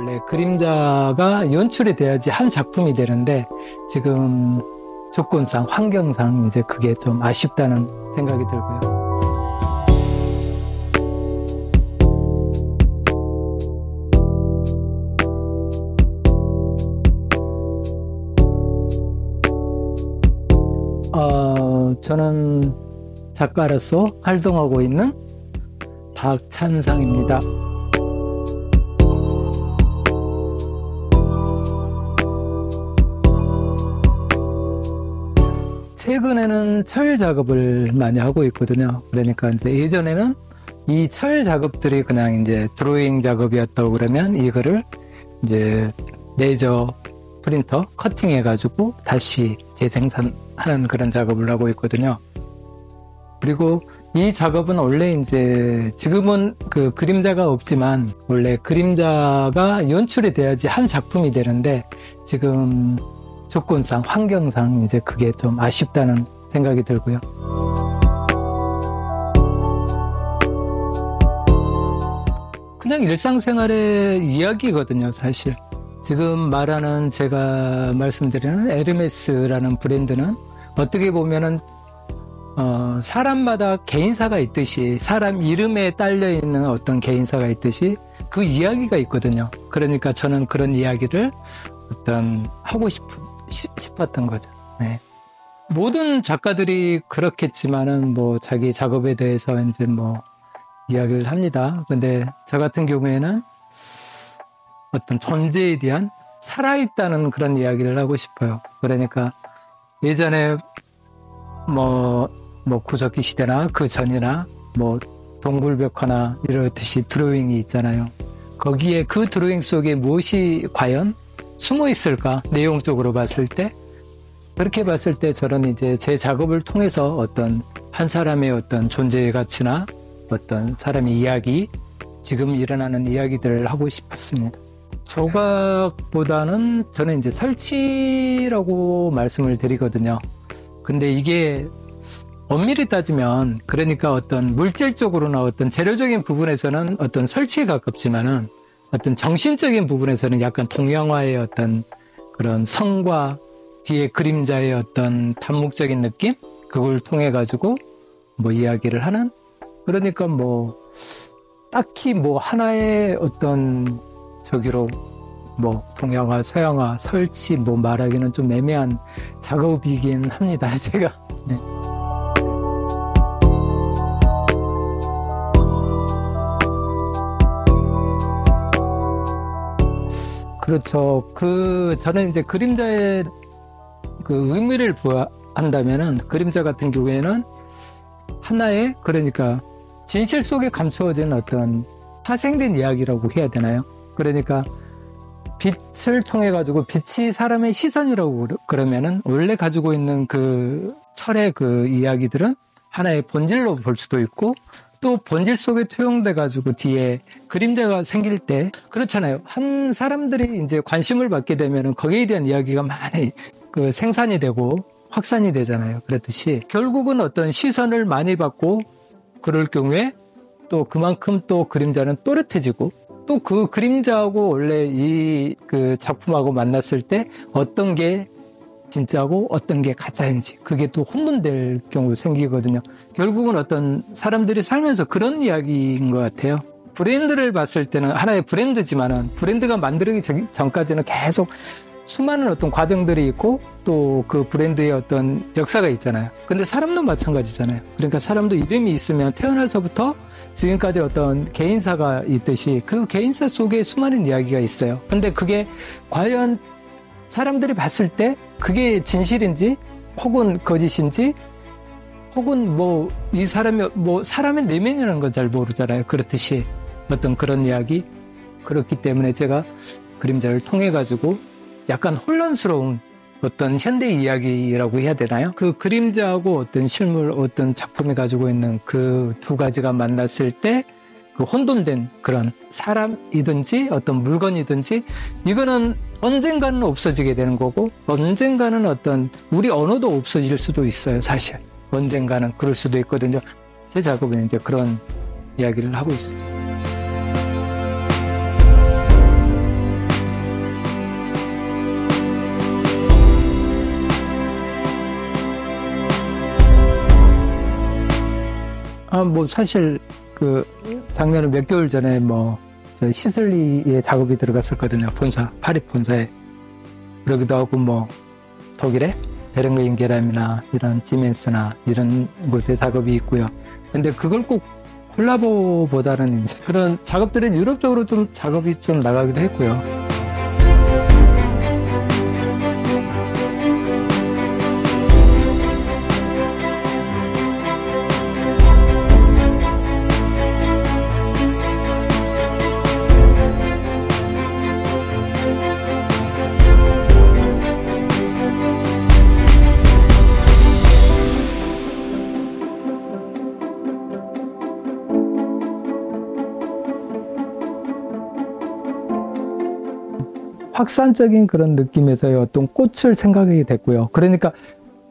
원래 그림자가 연출이 돼야지 한 작품이 되는데 지금 조건상, 환경상 이제 그게 좀 아쉽다는 생각이 들고요. 저는 작가로서 활동하고 있는 박찬상입니다. 최근에는 철 작업을 많이 하고 있거든요. 그러니까 이제 예전에는 이 철 작업들이 그냥 이제 드로잉 작업이었다고 그러면 이거를 이제 레이저 프린터 커팅해가지고 다시 재생산하는 그런 작업을 하고 있거든요. 그리고 이 작업은 원래 이제 지금은 그 그림자가 없지만 원래 그림자가 연출이 돼야지 한 작품이 되는데 지금 조건상, 환경상 이제 그게 좀 아쉽다는 생각이 들고요. 그냥 일상생활의 이야기거든요, 사실. 지금 말하는 제가 말씀드리는 에르메스라는 브랜드는 어떻게 보면은 사람마다 개인사가 있듯이 사람 이름에 딸려있는 어떤 개인사가 있듯이 그 이야기가 있거든요. 그러니까 저는 그런 이야기를 하고 싶었던 거죠. 네. 모든 작가들이 그렇겠지만은 뭐 자기 작업에 대해서 이제 뭐 이야기를 합니다. 근데 저 같은 경우에는 어떤 존재에 대한 살아있다는 그런 이야기를 하고 싶어요. 그러니까 예전에 뭐 구석기 시대나 그 전이나 뭐 동굴벽화나 이렇듯이 드로잉이 있잖아요. 거기에 그 드로잉 속에 무엇이 과연 숨어 있을까? 내용적으로 봤을 때 그렇게 봤을 때 저는 이제 제 작업을 통해서 어떤 한 사람의 어떤 존재의 가치나 어떤 사람의 이야기, 지금 일어나는 이야기들을 하고 싶었습니다. 조각보다는 저는 이제 설치라고 말씀을 드리거든요. 근데 이게 엄밀히 따지면 그러니까 어떤 물질적으로나 어떤 재료적인 부분에서는 어떤 설치에 가깝지만은 어떤 정신적인 부분에서는 약간 동양화의 어떤 그런 성과 뒤에 그림자의 어떤 단목적인 느낌? 그걸 통해 가지고 뭐 이야기를 하는? 그러니까 뭐 딱히 뭐 하나의 어떤 저기로 뭐 동양화, 서양화, 설치 뭐 말하기는 좀 애매한 작업이긴 합니다, 제가. 네. 그렇죠. 저는 이제 그림자의 그 의미를 부여한다면은 그림자 같은 경우에는 하나의 그러니까 진실 속에 감추어진 어떤 파생된 이야기라고 해야 되나요? 그러니까 빛을 통해 가지고 빛이 사람의 시선이라고 그러면은 원래 가지고 있는 그 철의 그 이야기들은 하나의 본질로 볼 수도 있고 또 본질 속에 투영돼 가지고 뒤에 그림자가 생길 때 그렇잖아요. 한 사람들이 이제 관심을 받게 되면은 거기에 대한 이야기가 많이 그 생산이 되고 확산이 되잖아요. 그렇듯이 결국은 어떤 시선을 많이 받고 그럴 경우에 또 그만큼 또 그림자는 또렷해지고 또 그 그림자하고 원래 이 그 작품하고 만났을 때 어떤 게 진짜고 어떤 게 가짜인지 그게 또 혼돈될 경우 생기거든요. 결국은 어떤 사람들이 살면서 그런 이야기인 것 같아요. 브랜드를 봤을 때는 하나의 브랜드지만은 브랜드가 만들기 전까지는 계속 수많은 어떤 과정들이 있고 또 그 브랜드의 어떤 역사가 있잖아요. 근데 사람도 마찬가지잖아요. 그러니까 사람도 이름이 있으면 태어나서부터 지금까지 어떤 개인사가 있듯이 그 개인사 속에 수많은 이야기가 있어요. 근데 그게 과연 사람들이 봤을 때 그게 진실인지 혹은 거짓인지 혹은 뭐 이 사람이 뭐 사람의 내면이라는 건 잘 모르잖아요. 그렇듯이 어떤 그런 이야기 그렇기 때문에 제가 그림자를 통해 가지고 약간 혼란스러운 어떤 현대 이야기라고 해야 되나요? 그 그림자하고 어떤 실물, 어떤 작품이 가지고 있는 그 두 가지가 만났을 때 그 혼돈된 그런 사람이든지 어떤 물건이든지 이거는 언젠가는 없어지게 되는 거고 언젠가는 어떤 우리 언어도 없어질 수도 있어요, 사실. 언젠가는 그럴 수도 있거든요. 제 작업은 이제 그런 이야기를 하고 있습니다. 뭐 사실 그 작년에 몇 개월 전에 뭐 저 시슬리에 작업이 들어갔었거든요. 본사, 파리 본사에. 그러기도 하고 뭐 독일에 베르린 게람이나 이런 지멘스나 이런 곳에 작업이 있고요. 근데 그걸 꼭 콜라보보다는 이제 그런 작업들은 유럽적으로 좀 작업이 좀 나가기도 했고요. 확산적인 그런 느낌에서의 어떤 꽃을 생각하게 됐고요. 그러니까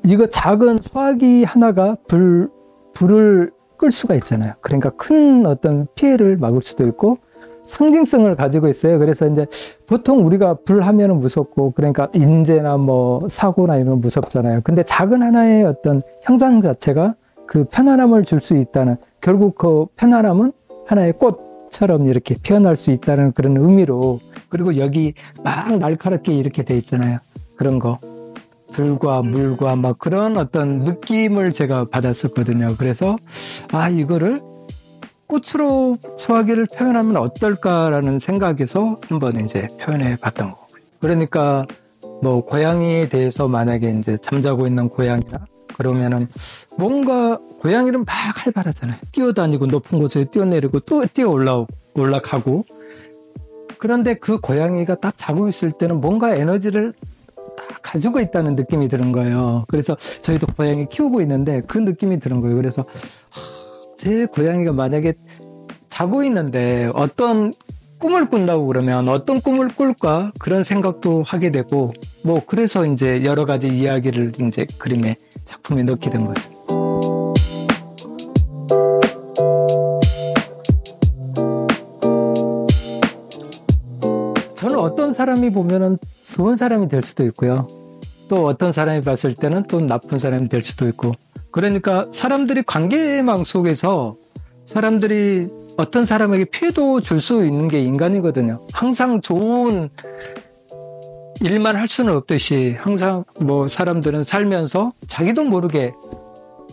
이거 작은 소화기 하나가 불을 끌 수가 있잖아요. 그러니까 큰 어떤 피해를 막을 수도 있고 상징성을 가지고 있어요. 그래서 이제 보통 우리가 불 하면은 무섭고 그러니까 인재나 뭐 사고나 이런 건 무섭잖아요. 근데 작은 하나의 어떤 형상 자체가 그 편안함을 줄 수 있다는, 결국 그 편안함은 하나의 꽃처럼 이렇게 피어날 수 있다는 그런 의미로, 그리고 여기 막 날카롭게 이렇게 돼 있잖아요. 그런 거. 불과 물과 막 그런 어떤 느낌을 제가 받았었거든요. 그래서 이거를 꽃으로 소화기를 표현하면 어떨까라는 생각에서 한번 이제 표현해 봤던 거고요. 그러니까 뭐 고양이에 대해서 만약에 이제 잠자고 있는 고양이나 그러면은 뭔가 고양이는 막 활발하잖아요. 뛰어다니고 높은 곳에 뛰어내리고 또 올라가고. 그런데 그 고양이가 딱 자고 있을 때는 뭔가 에너지를 딱 가지고 있다는 느낌이 드는 거예요. 그래서 저희도 고양이 키우고 있는데 그 느낌이 드는 거예요. 그래서 제 고양이가 만약에 자고 있는데 어떤 꿈을 꾼다고 그러면 어떤 꿈을 꿀까, 그런 생각도 하게 되고, 뭐 그래서 이제 여러 가지 이야기를 이제 그림에, 작품에 넣게 된 거죠. 저는 어떤 사람이 보면은 좋은 사람이 될 수도 있고요. 또 어떤 사람이 봤을 때는 또 나쁜 사람이 될 수도 있고. 그러니까 사람들이 관계망 속에서 사람들이 어떤 사람에게 피해도 줄 수 있는 게 인간이거든요. 항상 좋은 일만 할 수는 없듯이 항상 뭐 사람들은 살면서 자기도 모르게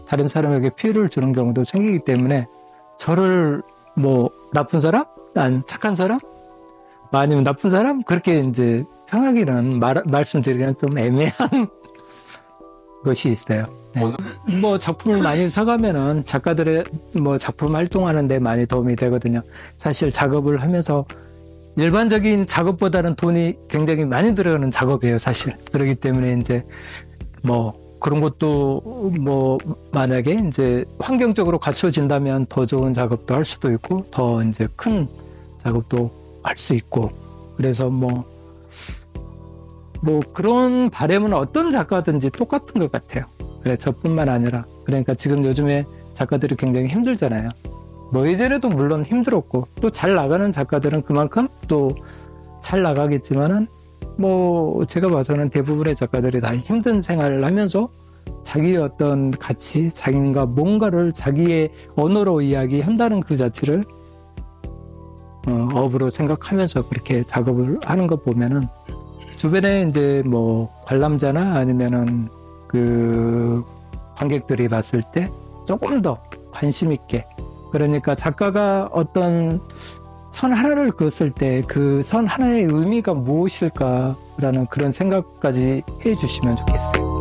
다른 사람에게 피해를 주는 경우도 생기기 때문에 저를 뭐 나쁜 사람? 난 착한 사람? 아니면 나쁜 사람? 그렇게 이제 평하기는 말씀드리기는 좀 애매한 것이 있어요. 네. 뭐 작품을 많이 사가면은 작가들의 뭐 작품 활동하는데 많이 도움이 되거든요. 사실 작업을 하면서 일반적인 작업보다는 돈이 굉장히 많이 들어가는 작업이에요, 사실. 그렇기 때문에 이제 뭐 그런 것도 뭐 만약에 이제 환경적으로 갖춰진다면 더 좋은 작업도 할 수도 있고 더 이제 큰 작업도 할 수 있고, 그래서 뭐 그런 바람은 어떤 작가든지 똑같은 것 같아요. 그래, 저뿐만 아니라. 그러니까 지금 요즘에 작가들이 굉장히 힘들잖아요. 뭐 예전에도 물론 힘들었고, 또 잘 나가는 작가들은 그만큼 또 잘 나가겠지만은, 뭐 제가 봐서는 대부분의 작가들이 다 힘든 생활을 하면서 자기의 어떤 가치, 자기가 뭔가를 자기의 언어로 이야기한다는 그 자체를 업으로 생각하면서 그렇게 작업을 하는 거 보면은, 주변에 이제 뭐 관람자나 아니면은 그 관객들이 봤을 때 조금 더 관심 있게, 그러니까 작가가 어떤 선 하나를 그었을 때 그 선 하나의 의미가 무엇일까라는 그런 생각까지 해 주시면 좋겠어요.